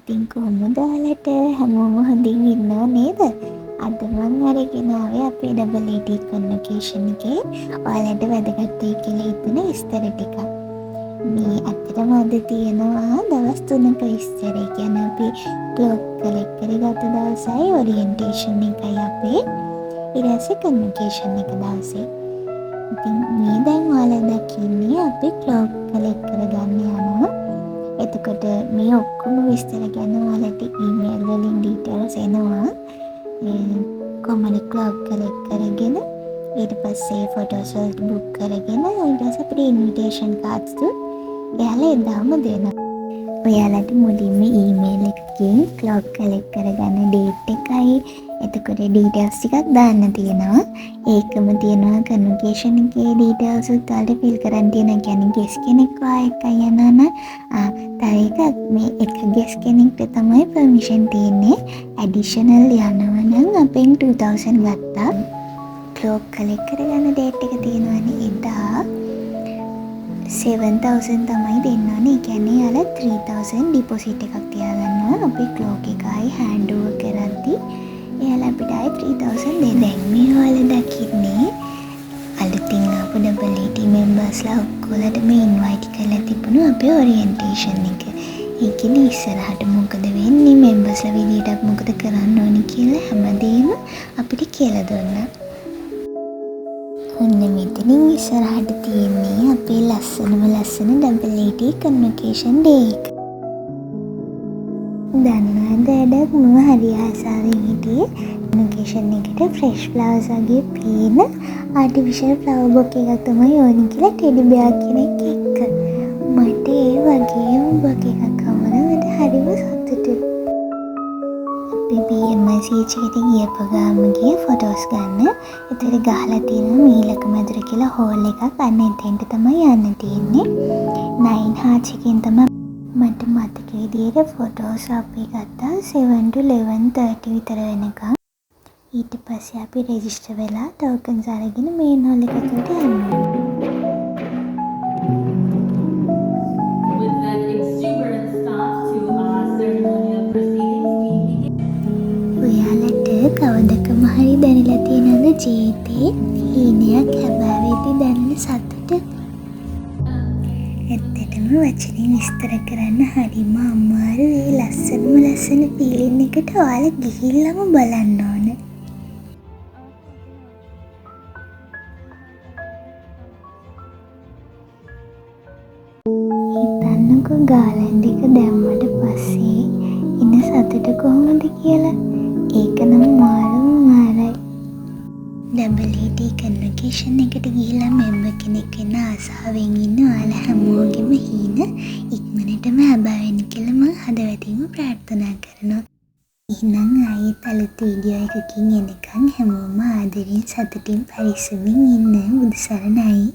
ඉතින් කොහොමද ඔයාලට හැමෝම හොඳින් ඉන්නව නේද? අද මං අරගෙන ආවේ අපේ AAT කන්වර්සේෂන් එකේ ඔයාලට වැදගත් වෙයි කියලා හිතන විස්තර ටිකක්. මේ ඇත්තටම අද තියෙනවා දවස් 3ක විස්තර. ඒ කියන්නේ අපි ක්ලොක් කලෙක්ට් කරගත්ත දවසයි ඔරියන්ටේෂන් එකයි අපේ ඊට පස්සේ කන්වර්සේෂන් එක දවසේ. ඉතින් මේ දැන් ඔයාලා දකින්නේ අපි ක්ලොක් කලෙක්ට් කරගන්න යනවා. එතකොට මේ ඔක්කොම විස්තර ගැන ඔයාලට ඊමේල් වලින් ඩීටේල්ස් එනවා. කොහොමද ක්ලොක් කලෙක්ට් කරගෙන ඊට පස්සේ ෆොටෝස් වලට බුක් කරගෙන ඊට පස්සේ අපිට ඉන්විටේෂන් කාඩ්ස් එයාලා එදාම දෙනවා. ඔයාලට මුලින්ම ඊමේල් එකකින් ක්ලොක් කලෙක්ට් කරගන්න ඩේට් එකයි එතකොට ඩීටේල්ස් ටිකක් දාන්න තියෙනවා. ඒකම තියෙනවා කන්වර්සේෂන් එකේ ඩීටේල්ස් උත් ෆිල් කරන්න තියෙනවා. කියන්නේ ගෙස් කෙනෙක් එක්කයි යනවා නම් තව එකක් මේ එක ගෙස් කෙනෙක්ට තමයි පර්මිෂන් තියෙන්නේ. ඇඩිෂනල් යනවා නම් අපෙන් 2000 ගත්තා. ක්ලොක් කලෙක්ට් කරගන්න ඩේට් එක තියෙනවානේ එදා 7000 තමයි දෙන්න ඕනේ. ඒ කියන්නේ යාලා 3000 ඩිපොසිට් එකක් තියාගන්නවා. අපි ක්ලොක් එකයි හෑන්ඩ් ඕවර් කරද්දී එයාලා අපිට ආයේ 3000 දෙන්න. දැන් මේ ඔයාලා දකින්නේ අලුතින් ආපු AAT මෙම්බර්ස්ලා ඔක්කොලටම ඉන්වයිට් කරලා තිබුණු අපේ ඔරියන්ටේෂන් එක. ඒකෙදි ඉස්සරහට මොකද වෙන්නේ මෙම්බර්ස්ලා විදියට මොකද කරන්න ඕනේ කියලා හැමදේම අපිට කියලා දුන්නා. ඔන්න මෙතනින් ඉස්සරහට තියෙන්නේ අපේ ලස්සන AAT කන්වර්සේෂන් ඩේ එක. දන්නවද ඇඩක් මම හරි ආසාවෙන් හිටියේ කන්වර්සේෂන් එකට ෆ්‍රෙෂ් ෆ්ලවර්ස් වගේ පේන ආටිෆිෂල් ෆ්ලවර් බොකේ එකක් තමයි ඕනේ කියලා ටෙඩි බෙයා කෙනෙක් එක්ක. මට ඒ වගේම බොකේ එකක් හම්බුණා. මට හරිම සතුටුයි. අපි BMICH එකට ගියපු ගාම ගියේ ෆොටෝස් ගන්න. ඒතර ගහලා තියෙනවා මීලක මැදුර කියලා හෝල් එකක්. අන්න එතෙන්ට තමයි යන්න තියෙන්නේ. 9 hearts එකෙන් තමයි මට මතක විදියට ෆොටෝස් අපි ගත්තා 7 to 11:30 විතර වෙනකම්. ඊට පස්සේ අපි රෙජිස්ටර් වෙලා ටෝකන්ස් අරගෙන මේන් හෝල් එකට යනවා. ඔයාලට කවදකම හරි දැනලා තියෙනවද ජීවිතේ හීනයක් හැබෑවෙද්දි දැනෙන සතුට? ඇත්තටම වචනෙන් විස්තර කරන්න හරිම අමාරු. ඒ ලස්සන ෆීලින් එකට ඔයාලා ගිහිල්ලාම බලන්න ඕන. හිතන්නකෝ ගාලන්ඩ් එක දැම්මට පස්සේ ඉන්න සතුට කොහොමද කියලා. ඒක නම් මාරයි. AAT කන්වර්සේෂන් එකට ගිහිල්ලා මෙම්බර් කෙනෙක් වෙන්න ආසාවෙන් ඉන්න ඔයාලා හැමෝගෙම හීන ඉක්මනටම හැබෑ වෙන්න කියලා මම හදවතින්ම ප්‍රාර්ථනා කරනවා. එහෙනම් ආයෙත් අලුත් වීඩියෝ එකකින් එනකන් හැමෝම ආදරෙන් සතුටින් පරිස්සමින් ඉන්න. බුදු සරණයි.